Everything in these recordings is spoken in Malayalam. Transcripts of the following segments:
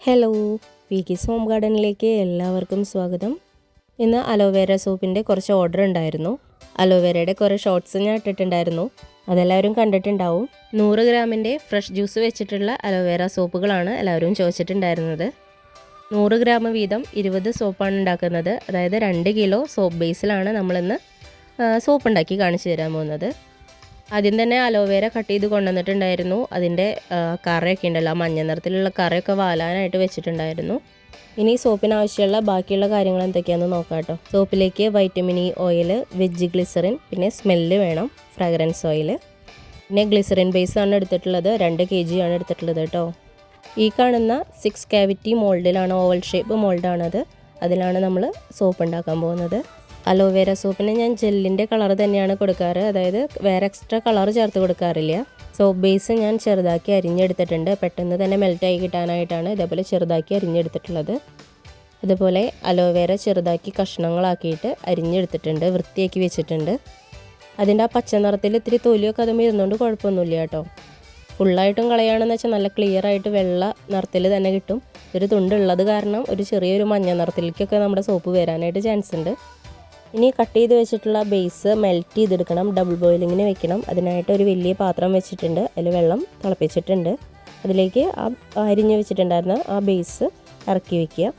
ഹലോ, വീക്കീസ് ഹോം ഗാർഡനിലേക്ക് എല്ലാവർക്കും സ്വാഗതം. ഇന്ന് അലോവേര സോപ്പിൻ്റെ കുറച്ച് ഓർഡർ ഉണ്ടായിരുന്നു. അലോവേരയുടെ കുറേ ഷോർട്സ് ഞാൻ ഇട്ടിട്ടുണ്ടായിരുന്നു, അതെല്ലാവരും കണ്ടിട്ടുണ്ടാവും. 100 ഗ്രാമിൻ്റെ ഫ്രഷ് ജ്യൂസ് വെച്ചിട്ടുള്ള അലോവേര സോപ്പുകളാണ് എല്ലാവരും ചോദിച്ചിട്ടുണ്ടായിരുന്നത്. 100 ഗ്രാം വീതം 20 സോപ്പാണ് ഉണ്ടാക്കുന്നത്. അതായത് 2 കിലോ സോപ്പ് ബേസിലാണ് നമ്മളിന്ന് സോപ്പ് ഉണ്ടാക്കി കാണിച്ചു തരാൻ പോകുന്നത്. ആദ്യം തന്നെ അലോവേര കട്ട് ചെയ്ത് കൊണ്ടുവന്നിട്ടുണ്ടായിരുന്നു. അതിൻ്റെ കറയൊക്കെ ഉണ്ടല്ലോ, മഞ്ഞ നിറത്തിലുള്ള കറയൊക്കെ വാലാനായിട്ട് വെച്ചിട്ടുണ്ടായിരുന്നു. ഇനി സോപ്പിന് ആവശ്യമുള്ള ബാക്കിയുള്ള കാര്യങ്ങൾ എന്തൊക്കെയാണെന്ന് നോക്കാം കേട്ടോ. സോപ്പിലേക്ക് vitamin E oil, veg glycerin, പിന്നെ സ്മെല്ല് വേണം, ഫ്രാഗ്രൻസ് ഓയിൽ, പിന്നെ ഗ്ലിസറിൻ ബേസാണ് എടുത്തിട്ടുള്ളത്. 2 kg ആണ് എടുത്തിട്ടുള്ളത് കേട്ടോ. ഈ കാണുന്ന 6 cavity മോൾഡിലാണ്, ഓവൽ ഷേപ്പ് മോൾഡാണത്. അതിലാണ് നമ്മൾ സോപ്പ് ഉണ്ടാക്കാൻ പോകുന്നത്. അലോവേര സോപ്പിന് ഞാൻ ജെല്ലിൻ്റെ കളർ തന്നെയാണ് കൊടുക്കാറ്, അതായത് വേറെ എക്സ്ട്രാ കളർ ചേർത്ത് കൊടുക്കാറില്ല. സോപ്പ് ബേസ് ഞാൻ ചെറുതാക്കി അരിഞ്ഞെടുത്തിട്ടുണ്ട്. പെട്ടെന്ന് തന്നെ മെൽറ്റായി കിട്ടാനായിട്ടാണ് ഇതേപോലെ ചെറുതാക്കി അരിഞ്ഞെടുത്തിട്ടുള്ളത്. അതുപോലെ അലോവേര ചെറുതാക്കി കഷ്ണങ്ങളാക്കിയിട്ട് അരിഞ്ഞെടുത്തിട്ടുണ്ട്, വൃത്തിയാക്കി വെച്ചിട്ടുണ്ട്. അതിൻ്റെ ആ പച്ച നിറത്തിൽ ഇത്തിരി തൊലിയൊക്കെ അതും ഇരുന്നുകൊണ്ട് കുഴപ്പമൊന്നുമില്ല കേട്ടോ. ഫുള്ളായിട്ടും കളയുകയാണെന്ന് വെച്ചാൽ നല്ല ക്ലിയർ ആയിട്ട് വെള്ള നിറത്തിൽ തന്നെ കിട്ടും. ഒരു തുണ്ടുള്ളത് കാരണം ഒരു ചെറിയൊരു മഞ്ഞ നിറത്തിലേക്കൊക്കെ നമ്മുടെ സോപ്പ് വരാനായിട്ട് ചാൻസ് ഉണ്ട്. ഇനി കട്ട് ചെയ്ത് വെച്ചിട്ടുള്ള ബേസ് മെൽറ്റ് ചെയ്തെടുക്കണം, ഡബിൾ ബോയിലിങ്ങിന് വെക്കണം. അതിനായിട്ട് ഒരു വലിയ പാത്രം വെച്ചിട്ടുണ്ട്, അതിൽ വെള്ളം തിളപ്പിച്ചിട്ടുണ്ട്. അതിലേക്ക് ആ അരിഞ്ഞ് വെച്ചിട്ടുണ്ടായിരുന്ന ആ ബേസ് ഇറക്കി വയ്ക്കുക.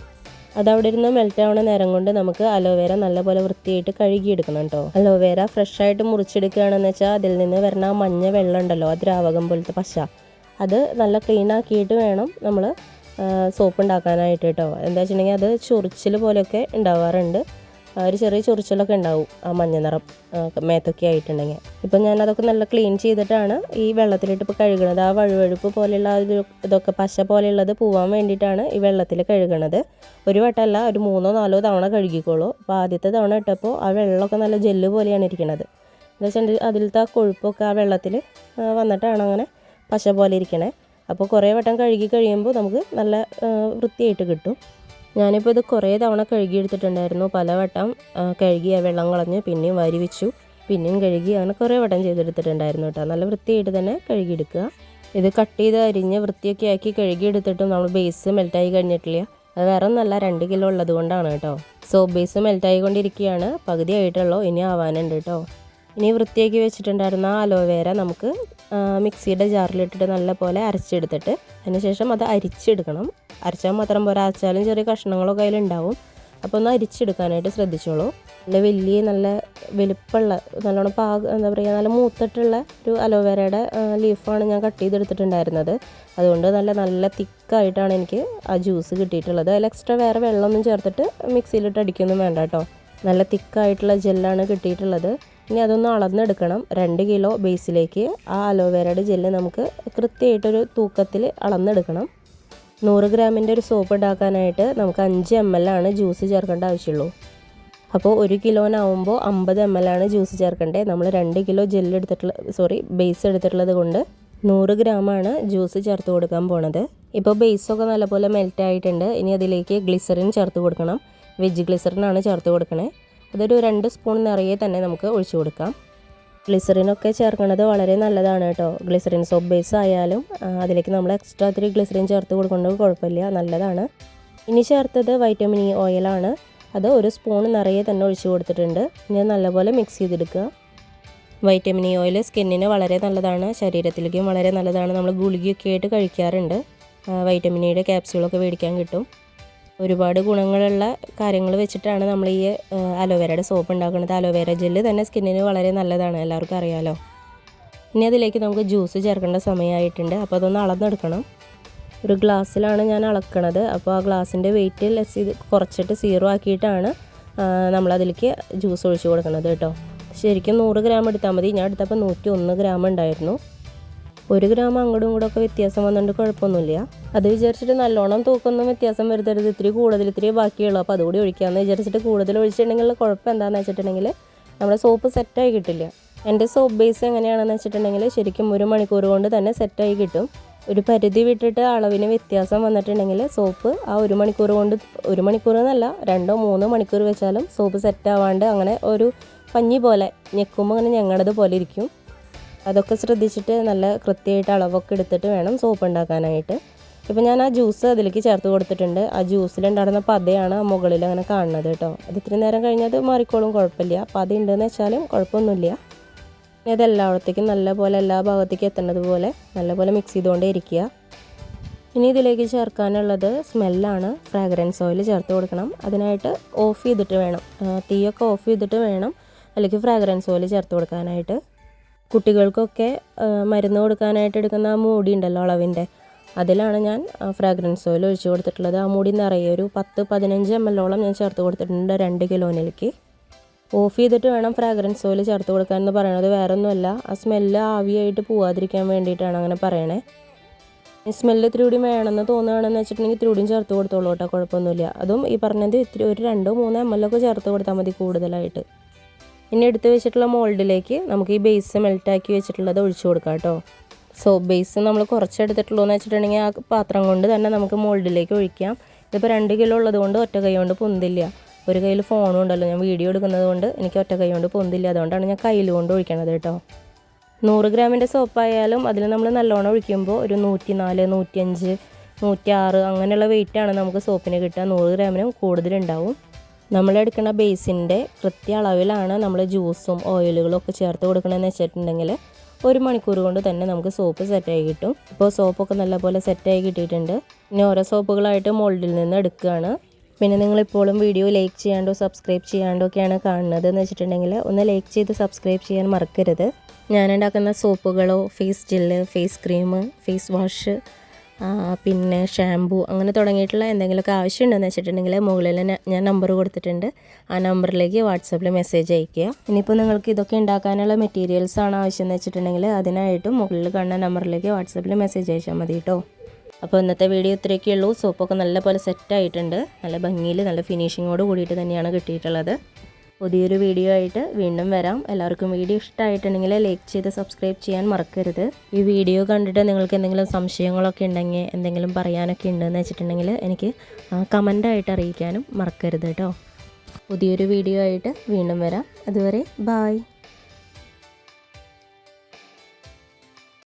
അതവിടെ ഇരുന്ന് മെൽറ്റ് ആവുന്ന നേരം കൊണ്ട് നമുക്ക് അലോവേര നല്ലപോലെ വൃത്തിയായിട്ട് കഴുകിയെടുക്കണം കേട്ടോ. അലോവേര ഫ്രഷായിട്ട് മുറിച്ചെടുക്കുകയാണെന്ന് വെച്ചാൽ അതിൽ നിന്ന് വരുന്ന ആ മഞ്ഞ വെള്ളം ഉണ്ടല്ലോ, ആ ദ്രാവകം പോലത്തെ പശ, അത് നല്ല ക്ലീൻ ആക്കിയിട്ട് വേണം നമ്മൾ സോപ്പ് ഉണ്ടാക്കാനായിട്ട് കേട്ടോ. എന്താ വെച്ചിട്ടുണ്ടെങ്കിൽ അത് ചൊറിച്ചിൽ പോലെയൊക്കെ ഉണ്ടാവാറുണ്ട്, ഒരു ചെറിയ ചൊറിച്ചിലൊക്കെ ഉണ്ടാവും ആ മഞ്ഞ നിറം മേത്തൊക്കെ ആയിട്ടുണ്ടെങ്കിൽ. ഇപ്പം ഞാനതൊക്കെ നല്ല ക്ലീൻ ചെയ്തിട്ടാണ് ഈ വെള്ളത്തിലിട്ട് ഇപ്പോൾ കഴുകണത്. ആ വഴുവഴുപ്പ് പോലെയുള്ള ഇതൊക്കെ പശ പോലെയുള്ളത് പോവാൻ വേണ്ടിയിട്ടാണ് ഈ വെള്ളത്തിൽ കഴുകണത്. ഒരു വട്ടമല്ല, ഒരു 3-4 തവണ കഴുകിക്കോളൂ. അപ്പോൾ ആദ്യത്തെ തവണ ഇട്ടപ്പോൾ ആ വെള്ളമൊക്കെ നല്ല ജെല്ല് പോലെയാണ് ഇരിക്കണത്. എന്താ വെച്ചിട്ടുണ്ടെങ്കിൽ അതിലത്തെ ആ കൊഴുപ്പൊക്കെ ആ വെള്ളത്തിൽ വന്നിട്ടാണ് അങ്ങനെ പശ പോലെ ഇരിക്കണേ. അപ്പോൾ കുറേ വട്ടം കഴുകി കഴിയുമ്പോൾ നമുക്ക് നല്ല വൃത്തിയായിട്ട് കിട്ടും. ഞാനിപ്പോൾ ഇത് കുറേ തവണ കഴുകിയെടുത്തിട്ടുണ്ടായിരുന്നു. പലവട്ടം കഴുകി ആ വെള്ളം കളഞ്ഞ് പിന്നെയും വാരി വെച്ചു, പിന്നെയും കഴുകി, അങ്ങനെ കുറേ വട്ടം ചെയ്തെടുത്തിട്ടുണ്ടായിരുന്നു കേട്ടോ. നല്ല വൃത്തിയായിട്ട് തന്നെ കഴുകിയെടുക്കുക. ഇത് കട്ട് ചെയ്ത് അരിഞ്ഞ് വൃത്തിയൊക്കെ ആക്കി കഴുകിയെടുത്തിട്ടും നമ്മൾ ബേസ് മെൽറ്റായി കഴിഞ്ഞിട്ടില്ല. അത് വേറെ ഒന്നല്ല, 2 കിലോ ഉള്ളത് കൊണ്ടാണ് കേട്ടോ. സോപ്പ് ബേസ് മെൽറ്റായി കൊണ്ടിരിക്കുകയാണ്, പകുതി ആയിട്ടുള്ളൂ, ഇനി ആവാനുണ്ട് കേട്ടോ. ഇനി വൃത്തിയാക്കി വെച്ചിട്ടുണ്ടായിരുന്ന അലോവേര നമുക്ക് മിക്സിയുടെ ജാറിലിട്ടിട്ട് നല്ലപോലെ അരച്ചെടുത്തിട്ട് അതിനുശേഷം അത് അരിച്ചെടുക്കണം. അരച്ചാൽ മാത്രം പോരാ, അരച്ചാലും ചെറിയ കഷ്ണങ്ങളൊക്കെ അതിലുണ്ടാവും. അപ്പോൾ ഒന്ന് അരിച്ചെടുക്കാനായിട്ട് ശ്രദ്ധിച്ചോളൂ. നല്ല വലിപ്പമുള്ള നല്ലോണം എന്താ പറയുക, നല്ല മൂത്തിട്ടുള്ള ഒരു അലോവേരയുടെ ലീഫാണ് ഞാൻ കട്ട് ചെയ്തെടുത്തിട്ടുണ്ടായിരുന്നത്. അതുകൊണ്ട് നല്ല തിക്കായിട്ടാണ് എനിക്ക് ആ ജ്യൂസ് കിട്ടിയിട്ടുള്ളത്. അതിൽ എക്സ്ട്രാ വേറെ വെള്ളമൊന്നും ചേർത്തിട്ട് മിക്സിയിലിട്ട് അടിക്കൊന്നും വേണ്ട കേട്ടോ. നല്ല തിക്കായിട്ടുള്ള ജെല്ലാണ് കിട്ടിയിട്ടുള്ളത്. ഇനി അതൊന്ന് അളന്നെടുക്കണം. 2 കിലോ ബേസിലേക്ക് ആ അലോവേരയുടെ ജെല്ല് നമുക്ക് കൃത്യമായിട്ടൊരു തൂക്കത്തിൽ അളന്നെടുക്കണം. 100 ഗ്രാമിൻ്റെ ഒരു സോപ്പ് ഉണ്ടാക്കാനായിട്ട് നമുക്ക് 5 ml ആണ് ജ്യൂസ് ചേർക്കേണ്ട ആവശ്യമുള്ളൂ. അപ്പോൾ 1 കിലോനാവുമ്പോൾ 50 ml ആണ് ജ്യൂസ് ചേർക്കേണ്ടത്. നമ്മൾ 2 കിലോ ബേസ് എടുത്തിട്ടുള്ളത് കൊണ്ട് 100 ഗ്രാമാണ് ജ്യൂസ് ചേർത്ത് കൊടുക്കാൻ പോണത്. ഇപ്പോൾ ബേസൊക്കെ നല്ലപോലെ മെൽറ്റ് ആയിട്ടുണ്ട്. ഇനി അതിലേക്ക് ഗ്ലിസറിൻ ചേർത്ത് കൊടുക്കണം. വെജ് ഗ്ലിസറിനാണ് ചേർത്ത് കൊടുക്കണേ. അതൊരു 2 സ്പൂൺ നിറയെ തന്നെ നമുക്ക് ഒഴിച്ചു കൊടുക്കാം. ഗ്ലിസറിനൊക്കെ ചേർക്കുന്നത് വളരെ നല്ലതാണ് കേട്ടോ. ഗ്ലിസറിൻ സോപ്പ് ബേസ് ആയാലും അതിലേക്ക് നമ്മൾ എക്സ്ട്രാ 3 ഗ്ലിസറിൻ ചേർത്ത് കൊടുക്കുന്നത് കുഴപ്പമില്ല, നല്ലതാണ്. ഇനി ചേർത്തത് വൈറ്റമിൻ ഇ ഓയിലാണ്. അത് 1 സ്പൂൺ നിറയെ തന്നെ ഒഴിച്ചു കൊടുത്തിട്ടുണ്ട്. ഇനി നല്ലപോലെ മിക്സ് ചെയ്തെടുക്കുക. വൈറ്റമിൻ ഇ ഓയിൽ സ്കിന്നിന് വളരെ നല്ലതാണ്, ശരീരത്തിലേക്കും വളരെ നല്ലതാണ്. നമ്മൾ ഗുളികയൊക്കെ ആയിട്ട് കഴിക്കാറുണ്ട്. വൈറ്റമിൻ ഇയുടെ ക്യാപ്സ്യൂളൊക്കെ മേടിക്കാൻ കിട്ടും. ഒരുപാട് ഗുണങ്ങളുള്ള കാര്യങ്ങൾ വെച്ചിട്ടാണ് നമ്മൾ ഈ അലോവേരയുടെ സോപ്പ് ഉണ്ടാക്കുന്നത്. അലോവേര ജെല്ല് തന്നെ സ്കിന്നിന് വളരെ നല്ലതാണ്, എല്ലാവർക്കും അറിയാമല്ലോ. ഇനി അതിലേക്ക് നമുക്ക് ജ്യൂസ് ചേർക്കേണ്ട സമയമായിട്ടുണ്ട്. അപ്പോൾ അതൊന്ന് അളന്നെടുക്കണം. ഒരു ഗ്ലാസ്സിലാണ് ഞാൻ അളക്കണത്. അപ്പോൾ ആ ഗ്ലാസിൻ്റെ വെയിറ്റ് ലെസ് ചെയ്ത് കുറച്ചിട്ട് 0 ആക്കിയിട്ടാണ് നമ്മളതിലേക്ക് ജ്യൂസ് ഒഴിച്ച് കൊടുക്കുന്നത് കേട്ടോ. ശരിക്കും 100 ഗ്രാം എടുത്താൽ മതി. ഞാൻ എടുത്തപ്പോൾ 101 ഗ്രാം ഉണ്ടായിരുന്നു. 1 ഗ്രാം അങ്ങോട്ടും ഇങ്ങോട്ടൊക്കെ വ്യത്യാസം വന്നിട്ട് കുഴപ്പമൊന്നുമില്ല. അത് വിചാരിച്ചിട്ട് നല്ലോണം തൂക്കൊന്നും വ്യത്യാസം വരുത്തരുത്. ഇത്തിരി കൂടുതൽ ഇത്തിരി ബാക്കിയുള്ളൂ, അപ്പോൾ അതുകൂടി ഒഴിക്കാമെന്ന് വിചാരിച്ചിട്ട് കൂടുതൽ ഒഴിച്ചിട്ടുണ്ടെങ്കിൽ കുഴപ്പം എന്താണെന്ന് വെച്ചിട്ടുണ്ടെങ്കിൽ നമ്മുടെ സോപ്പ് സെറ്റായി കിട്ടില്ല. എൻ്റെ സോപ്പ് ബേസ് എങ്ങനെയാണെന്ന് വെച്ചിട്ടുണ്ടെങ്കിൽ ശരിക്കും 1 മണിക്കൂർ കൊണ്ട് തന്നെ സെറ്റായി കിട്ടും. ഒരു പരിധി വിട്ടിട്ട് അളവിന് വ്യത്യാസം വന്നിട്ടുണ്ടെങ്കിൽ സോപ്പ് ആ 1 മണിക്കൂർ കൊണ്ട്, 1 മണിക്കൂർ എന്നല്ല 2-3 മണിക്കൂർ വെച്ചാലും സോപ്പ് സെറ്റാവാണ്ട് അങ്ങനെ ഒരു പഞ്ഞി പോലെ ഞെക്കുമ്പോൾ അങ്ങനെ ഞങ്ങളത് പോലെ ഇരിക്കും. അതൊക്കെ ശ്രദ്ധിച്ചിട്ട് നല്ല കൃത്യമായിട്ട് അളവൊക്കെ എടുത്തിട്ട് വേണം സോപ്പ് ഉണ്ടാക്കാനായിട്ട്. ഇപ്പോൾ ഞാൻ ആ ജ്യൂസ് അതിലേക്ക് ചേർത്ത് കൊടുത്തിട്ടുണ്ട്. ആ ജ്യൂസിലുണ്ടായിരുന്ന പതയാണ് മുകളിൽ അങ്ങനെ കാണുന്നത് കേട്ടോ. അത് ഇത്തിരി നേരം കഴിഞ്ഞത് മാറിക്കോളും, കുഴപ്പമില്ല. പത ഉണ്ടെന്ന് വെച്ചാലും കുഴപ്പമൊന്നുമില്ല. ഇനി അത് എല്ലായിടത്തേക്കും നല്ലപോലെ എല്ലാ ഭാഗത്തേക്കും എത്തുന്നത് പോലെ നല്ലപോലെ മിക്സ് ചെയ്തുകൊണ്ടേ ഇരിക്കുക. ഇനി ഇതിലേക്ക് ചേർക്കാനുള്ളത് സ്മെല്ലാണ്. ഫ്രാഗ്രൻസ് ഓയിൽ ചേർത്ത് കൊടുക്കണം. അതിനായിട്ട് ഓഫ് ചെയ്തിട്ട് വേണം, തീയൊക്കെ ഓഫ് ചെയ്തിട്ട് വേണം അല്ലെങ്കിൽ ഫ്രാഗ്രൻസ് ഓയിൽ ചേർത്ത് കൊടുക്കാനായിട്ട്. കുട്ടികൾക്കൊക്കെ മരുന്ന് കൊടുക്കാനായിട്ട് എടുക്കുന്ന ആ മൂടി ഉണ്ടല്ലോ അളവിൻ്റെ, അതിലാണ് ഞാൻ ഫ്രാഗ്രൻസ് ഓയിൽ ഒഴിച്ച് കൊടുത്തിട്ടുള്ളത്. ആ മൂടി നിറയെ ഒരു 10-15 ml ഞാൻ ചേർത്ത് കൊടുത്തിട്ടുണ്ട് 2 കിലോയിലേക്ക്. ഓഫ് ചെയ്തിട്ട് വേണം ഫ്രാഗ്രൻസ് ഓയിൽ ചേർത്ത് കൊടുക്കാൻ എന്ന് പറയണത് വേറെ ഒന്നുമല്ല, ആ സ്മെല്ല് ആവിയായിട്ട് പോവാതിരിക്കാൻ വേണ്ടിയിട്ടാണ് അങ്ങനെ പറയണേ. ഈ സ്മെല്ല് ഇത്തിരി കൂടി വേണമെന്ന് തോന്നുകയാണെന്ന് വെച്ചിട്ടുണ്ടെങ്കിൽ ഇത്തിരി കൂടിയും ചേർത്ത് കൊടുത്തോളൂ കേട്ടോ, കുഴപ്പമൊന്നുമില്ല. അതും ഈ പറഞ്ഞത് ഇത്തിരി ഒരു 2-3 ml ചേർത്ത് കൊടുത്താൽ മതി കൂടുതലായിട്ട്. ഇനി എടുത്ത് വെച്ചിട്ടുള്ള മോൾഡിലേക്ക് നമുക്ക് ഈ ബേസ് മെൽറ്റാക്കി വെച്ചിട്ടുള്ളത് ഒഴിച്ചു കൊടുക്കാം കേട്ടോ. സോപ്പ് ബേസ് നമ്മൾ കുറച്ചെടുത്തിട്ടുള്ളൂ എന്ന് വെച്ചിട്ടുണ്ടെങ്കിൽ ആ പാത്രം കൊണ്ട് തന്നെ നമുക്ക് മോൾഡിലേക്ക് ഒഴിക്കാം. ഇതിപ്പോൾ 2 കിലോ ഉള്ളത് കൊണ്ട് ഒറ്റ കൈ കൊണ്ട് പൊന്തില്ല. ഒരു കയ്യിൽ ഫോണും ഉണ്ടല്ലോ, ഞാൻ വീഡിയോ എടുക്കുന്നത് കൊണ്ട് എനിക്ക് ഒറ്റ കൈ കൊണ്ട് പൊന്തില്ല. അതുകൊണ്ടാണ് ഞാൻ കയ്യിൽ കൊണ്ട് ഒഴിക്കണത് കേട്ടോ. 100 ഗ്രാമിൻ്റെ സോപ്പായാലും അതിൽ നമ്മൾ നല്ലോണം ഒഴിക്കുമ്പോൾ ഒരു 104, 105, 106 അങ്ങനെയുള്ള വെയിറ്റാണ് നമുക്ക് സോപ്പിന് കിട്ടുക. 100 ഗ്രാമിനും കൂടുതലുണ്ടാവും. നമ്മളെടുക്കുന്ന ബേസിൻ്റെ കൃത്യ അളവിലാണ് നമ്മൾ ജ്യൂസും ഓയിലുകളും ഒക്കെ ചേർത്ത് കൊടുക്കണമെന്ന് വെച്ചിട്ടുണ്ടെങ്കിൽ 1 മണിക്കൂർ കൊണ്ട് തന്നെ നമുക്ക് സോപ്പ് സെറ്റായി കിട്ടും. ഇപ്പോൾ സോപ്പൊക്കെ നല്ലപോലെ സെറ്റായി കിട്ടിയിട്ടുണ്ട്. ഇനി ഓരോ സോപ്പുകളായിട്ട് മോൾഡിൽ നിന്ന് എടുക്കുകയാണ്. പിന്നെ നിങ്ങളിപ്പോഴും വീഡിയോ ലൈക്ക് ചെയ്യാണ്ടോ സബ്സ്ക്രൈബ് ചെയ്യാണ്ടോ ഒക്കെയാണ് കാണുന്നത് എന്ന് വെച്ചിട്ടുണ്ടെങ്കിൽ ഒന്ന് ലൈക്ക് ചെയ്ത് സബ്സ്ക്രൈബ് ചെയ്യാൻ മറക്കരുത്. ഞാനുണ്ടാക്കുന്ന സോപ്പുകളോ face gel, face cream, face wash, പിന്നെ ഷാംപൂ അങ്ങനെ തുടങ്ങിയിട്ടുള്ള എന്തെങ്കിലുമൊക്കെ ആവശ്യമുണ്ടെന്ന് വെച്ചിട്ടുണ്ടെങ്കിൽ മുകളിൽ ഞാൻ നമ്പർ കൊടുത്തിട്ടുണ്ട്. ആ നമ്പറിലേക്ക് വാട്സാപ്പിൽ മെസ്സേജ് അയയ്ക്കുക. ഇനിയിപ്പോൾ നിങ്ങൾക്ക് ഇതൊക്കെ ഉണ്ടാക്കാനുള്ള മെറ്റീരിയൽസാണ് ആവശ്യമെന്ന് വെച്ചിട്ടുണ്ടെങ്കിൽ അതിനായിട്ടും മുകളിൽ കാണുന്ന നമ്പറിലേക്ക് വാട്സാപ്പിൽ മെസ്സേജ് അയച്ചാൽ മതി കേട്ടോ. അപ്പോൾ ഇന്നത്തെ വീഡിയോ ഇത്രയൊക്കെ ഉള്ളൂ. സോപ്പൊക്കെ നല്ലപോലെ സെറ്റായിട്ടുണ്ട്. നല്ല ഭംഗിയിൽ നല്ല ഫിനിഷിങ്ങോട് കൂടിയിട്ട് തന്നെയാണ് കിട്ടിയിട്ടുള്ളത്. പുതിയൊരു വീഡിയോ ആയിട്ട് വീണ്ടും വരാം. എല്ലാവർക്കും വീഡിയോ ഇഷ്ടമായിട്ടുണ്ടെങ്കിൽ ലൈക്ക് ചെയ്ത് സബ്സ്ക്രൈബ് ചെയ്യാൻ മറക്കരുത്. ഈ വീഡിയോ കണ്ടിട്ട് നിങ്ങൾക്ക് എന്തെങ്കിലും സംശയങ്ങളൊക്കെ ഉണ്ടെങ്കിൽ എന്തെങ്കിലും പറയാനൊക്കെ ഉണ്ടെന്ന് വെച്ചിട്ടുണ്ടെങ്കിൽ എനിക്ക് കമൻ്റായിട്ട് അറിയിക്കാനും മറക്കരുത് കേട്ടോ. പുതിയൊരു വീഡിയോ ആയിട്ട് വീണ്ടും വരാം. അതുവരെ ബായ്.